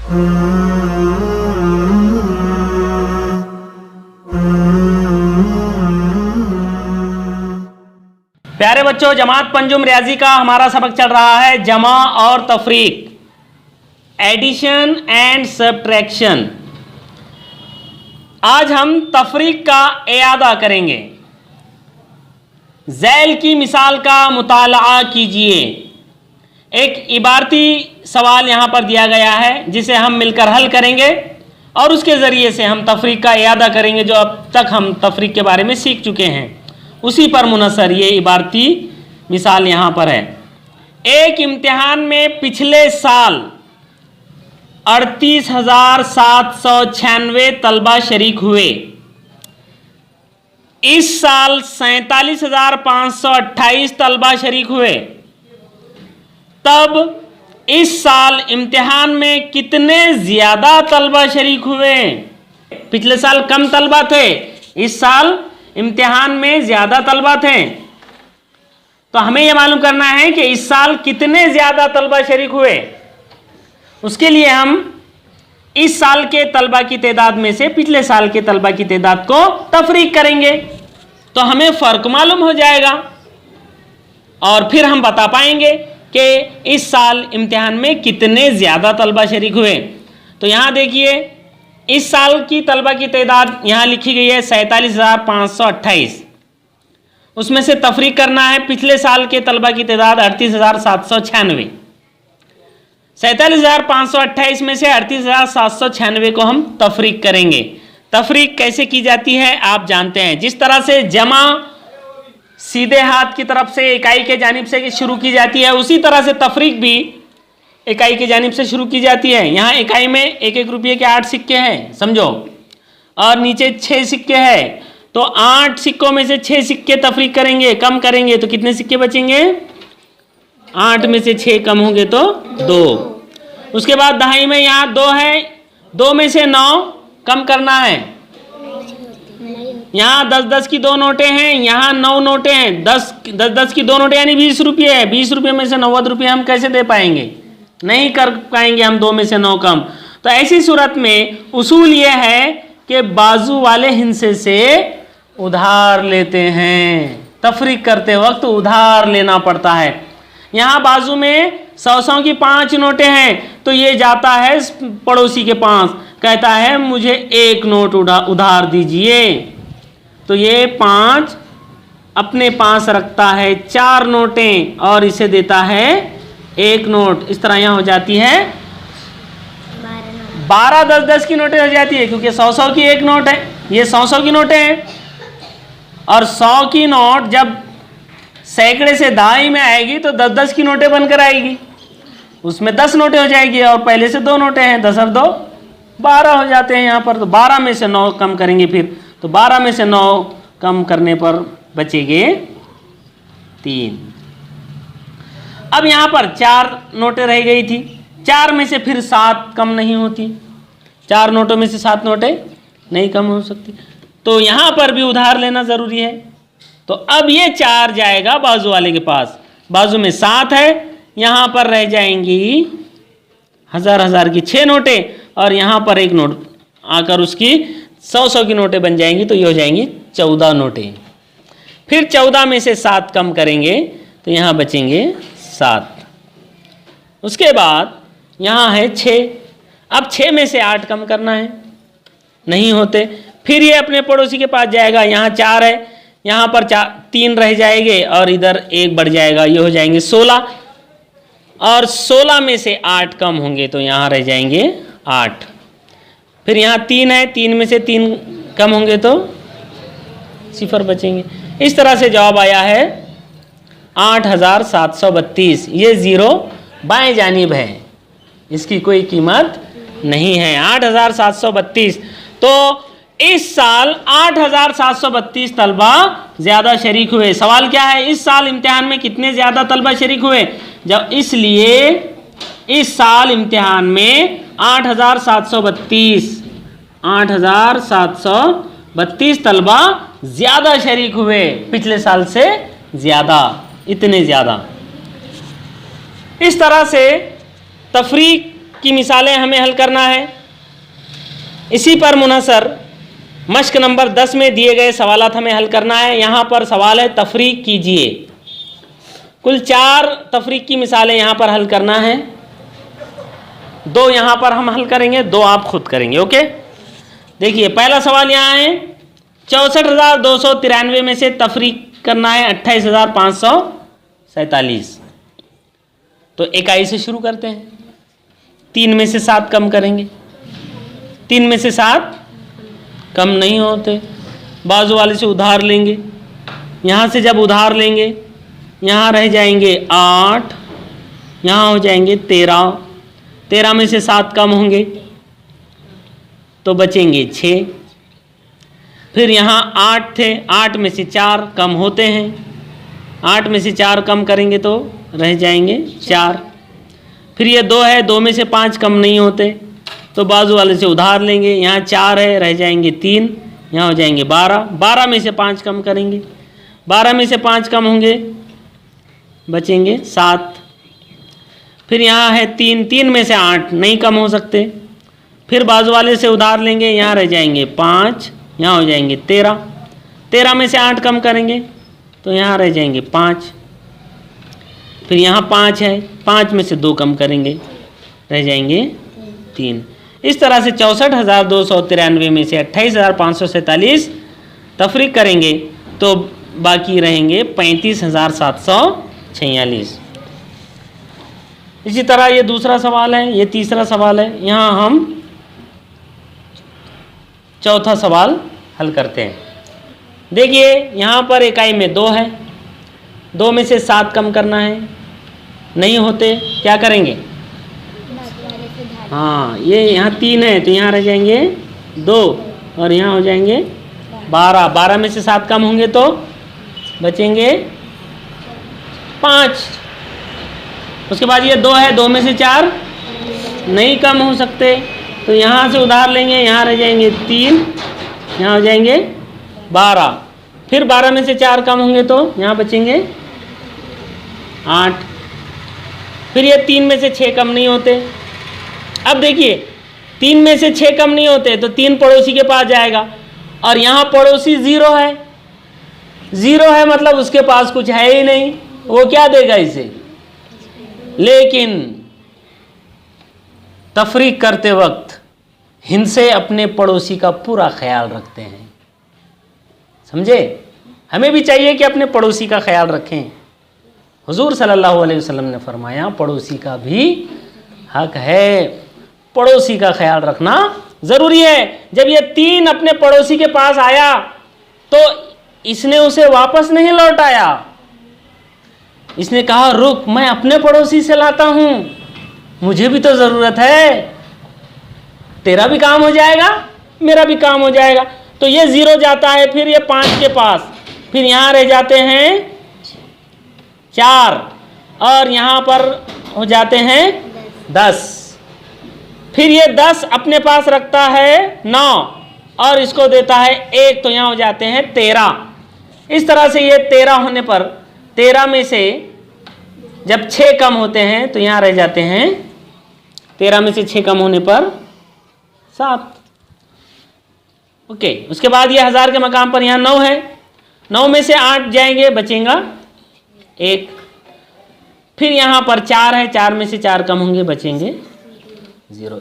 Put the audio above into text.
प्यारे बच्चों, जमात पंजुम रियाजी का हमारा सबक चल रहा है जमा और तफरीक, एडिशन एंड सब्ट्रैक्शन। आज हम तफरीक का इयादा करेंगे। ज़ैल की मिसाल का मुताला कीजिए। एक इबारती सवाल यहाँ पर दिया गया है जिसे हम मिलकर हल करेंगे और उसके ज़रिए से हम तफरीक का इयादा करेंगे जो अब तक हम तफरीक के बारे में सीख चुके हैं। उसी पर मुनसर ये इबारती मिसाल यहाँ पर है। एक इम्तिहान में पिछले साल 38,796 तलबा शरीक हुए। इस साल 47,528 तलबा शरीक हुए। तब इस साल इम्तिहान में कितने ज़्यादा तलबा शरीक हुए? पिछले साल कम तलबा थे, इस साल इम्तिहान में ज़्यादा तलबा थे। तो हमें यह मालूम करना है कि इस साल कितने ज़्यादा तलबा शरीक हुए। उसके लिए हम इस साल के तलबा की तादाद में से पिछले साल के तलबा की तादाद को तफरीक करेंगे तो हमें फ़र्क मालूम हो जाएगा और फिर हम बता पाएंगे कि इस साल इम्तिहान में कितने ज़्यादा तलबा शरीक हुए। तो यहाँ देखिए, इस साल की तलबा की तादाद यहाँ लिखी गई है 47,528। उसमें से तफरीक करना है पिछले साल के तलबा की तादाद 38,796। 47,528 में से 38,796 को हम तफरीक करेंगे। तफरीक कैसे की जाती है आप जानते हैं। जिस तरह से जमा सीधे हाथ की तरफ से इकाई के जानिब से शुरू की जाती है, उसी तरह से तफरीक भी इकाई की जानिब से शुरू की जाती है। यहाँ इकाई में एक एक रुपये के 8 सिक्के हैं, समझो, और नीचे 6 सिक्के हैं। तो 8 सिक्कों में से 6 सिक्के तफरीक करेंगे, कम करेंगे तो कितने सिक्के बचेंगे? 8 में से 6 कम होंगे तो 2। उसके बाद दहाई में यहाँ 2 है, 2 में से 9 कम करना है। यहाँ 10-10 की 2 नोटें हैं, यहाँ 9 नोटें हैं। 10-10 की 2 नोटें यानी 20 रुपये है। 20 रुपये में से 90 रुपये हम कैसे दे पाएंगे? नहीं कर पाएंगे हम 2 में से 9 कम। तो ऐसी सूरत में उसूल यह है कि बाजू वाले हिस्से से उधार लेते हैं। तफरीक करते वक्त उधार लेना पड़ता है। यहाँ बाजू में 100 की 5 नोटें हैं तो ये जाता है पड़ोसी के पास, कहता है मुझे 1 नोट उधार दीजिए। तो ये 5 अपने पास रखता है 4 नोटें और इसे देता है 1 नोट। इस तरह यहाँ हो जाती है 12 10-10 की नोटें हो जाती है, क्योंकि 100 की 1 नोट है। ये 100 की नोटें हैं और 100 की नोट जब सैकड़े से दहाई में आएगी तो 10-10 की नोटें बनकर आएगी। उसमें 10 नोटें हो जाएगी और पहले से 2 नोटें हैं, 10 और 2 12 हो जाते हैं। यहाँ पर तो 12 में से 9 कम करेंगे, फिर तो 12 में से 9 कम करने पर बचेंगे 3। अब यहाँ पर 4 नोटें रह गई थी, 4 में से फिर 7 कम नहीं होती। 4 नोटों में से 7 नोटें नहीं कम हो सकती, तो यहाँ पर भी उधार लेना ज़रूरी है। तो अब ये 4 जाएगा बाजू वाले के पास। बाजू में 7 है, यहाँ पर रह जाएंगी 1000 की 6 नोटें और यहाँ पर 1 नोट आकर उसकी 100 की नोटें बन जाएंगी। तो ये हो जाएंगी 14 नोटें। फिर 14 में से 7 कम करेंगे तो यहाँ बचेंगे 7। उसके बाद यहाँ है 6। अब 6 में से 8 कम करना है, नहीं होते। फिर ये अपने पड़ोसी के पास जाएगा। यहाँ 4 है, यहाँ पर 3 रह जाएंगे और इधर 1 बढ़ जाएगा, ये हो जाएंगे 16। और 16 में से 8 कम होंगे तो यहाँ रह जाएंगे 8। फिर यहाँ 3 है, 3 में से 3 कम होंगे तो 0 बचेंगे। इस तरह से जवाब आया है 8,732। ये 0 बाएं जानिब है, इसकी कोई कीमत नहीं है। 8,732। तो इस साल 8,732 तलबा ज़्यादा शरीक हुए। सवाल क्या है? इस साल इम्तिहान में कितने ज़्यादा तलबा शरीक हुए? जब इसलिए इस साल इम्तिहान में 8,732 तलबा ज़्यादा शरीक हुए पिछले साल से ज़्यादा, इतने ज़्यादा। इस तरह से तफरीक की मिसालें हमें हल करना है। इसी पर मुनहसर मश्क नंबर 10 में दिए गए सवालात हमें हल करना है। यहाँ पर सवाल है तफरीक कीजिए। कुल 4 तफरीक की मिसालें यहाँ पर हल करना है। 2 यहाँ पर हम हल करेंगे, 2 आप खुद करेंगे। ओके, देखिए पहला सवाल यहाँ है 64,293 में से तफरीक करना है 28,547। तो इकाई से शुरू करते हैं। 3 में से 7 कम करेंगे। 3 में से 7 कम नहीं होते, बाजू वाले से उधार लेंगे। यहाँ से जब उधार लेंगे, यहाँ रह जाएंगे 8, यहाँ हो जाएंगे 13। 13 में से 7 कम होंगे तो बचेंगे 6। फिर यहाँ 8 थे, 8 में से 4 कम होते हैं। 8 में से 4 कम करेंगे तो रह जाएंगे 4। फिर ये 2 है, 2 में से 5 कम नहीं होते तो बाजू वाले से उधार लेंगे। यहाँ 4 है, रह जाएंगे 3, यहाँ हो जाएंगे 12। 12 में से 5 कम करेंगे, 12 में से 5 कम होंगे, बचेंगे 7। फिर यहाँ है 3, 3 में से 8 नहीं कम हो सकते। फिर बाजू वाले से उधार लेंगे, यहाँ रह जाएंगे 5, यहाँ हो जाएंगे 13। 13 में से 8 कम करेंगे तो यहाँ रह जाएंगे 5। फिर यहाँ 5 है, 5 में से 2 कम करेंगे, रह जाएंगे 3। इस तरह से 64,293 में से 28,547 तफरीक करेंगे तो बाकी रहेंगे 35,746। इसी तरह ये दूसरा सवाल है, ये तीसरा सवाल है। यहाँ हम चौथा सवाल हल करते हैं। देखिए यहाँ पर इकाई में 2 है, 2 में से 7 कम करना है, नहीं होते, क्या करेंगे? हाँ, ये यहाँ 3 है तो यहाँ रह जाएंगे 2 और यहाँ हो जाएंगे 12। 12 में से 7 कम होंगे तो बचेंगे 5। उसके बाद ये 2 है, 2 में से 4 नहीं कम हो सकते तो यहाँ से उधार लेंगे, यहाँ रह जाएंगे 3, यहाँ हो जाएंगे 12। फिर 12 में से 4 कम होंगे तो यहाँ बचेंगे 8। फिर ये 3 में से 6 कम नहीं होते। अब देखिए 3 में से 6 कम नहीं होते तो 3 पड़ोसी के पास जाएगा और यहाँ पड़ोसी 0 है। 0 है मतलब उसके पास कुछ है ही नहीं, वो क्या देगा इसे? लेकिन तफरीक करते वक्त हिंसे अपने पड़ोसी का पूरा ख्याल रखते हैं। समझे? हमें भी चाहिए कि अपने पड़ोसी का ख्याल रखें। हुजूर सल्लल्लाहु अलैहि वसल्लम ने फरमाया पड़ोसी का भी हक है, पड़ोसी का ख्याल रखना ज़रूरी है। जब ये 3 अपने पड़ोसी के पास आया तो इसने उसे वापस नहीं लौटाया, इसने कहा रुक, मैं अपने पड़ोसी से लाता हूँ, मुझे भी तो ज़रूरत है, तेरा भी काम हो जाएगा, मेरा भी काम हो जाएगा। तो ये 0 जाता है, फिर ये 5 के पास, फिर यहाँ रह जाते हैं 4 और यहाँ पर हो जाते हैं 10। फिर ये 10 अपने पास रखता है 9 और इसको देता है 1 तो यहाँ हो जाते हैं 13। इस तरह से ये 13 होने पर 13 में से जब 6 कम होते हैं तो यहाँ रह जाते हैं 13 में से 6 कम होने पर 7। ओके, उसके बाद ये 1000 के मकाम पर यहाँ 9 है, 9 में से 8 जाएंगे, बचेगा 1। फिर यहाँ पर 4 है, 4 में से 4 कम होंगे, बचेंगे 0।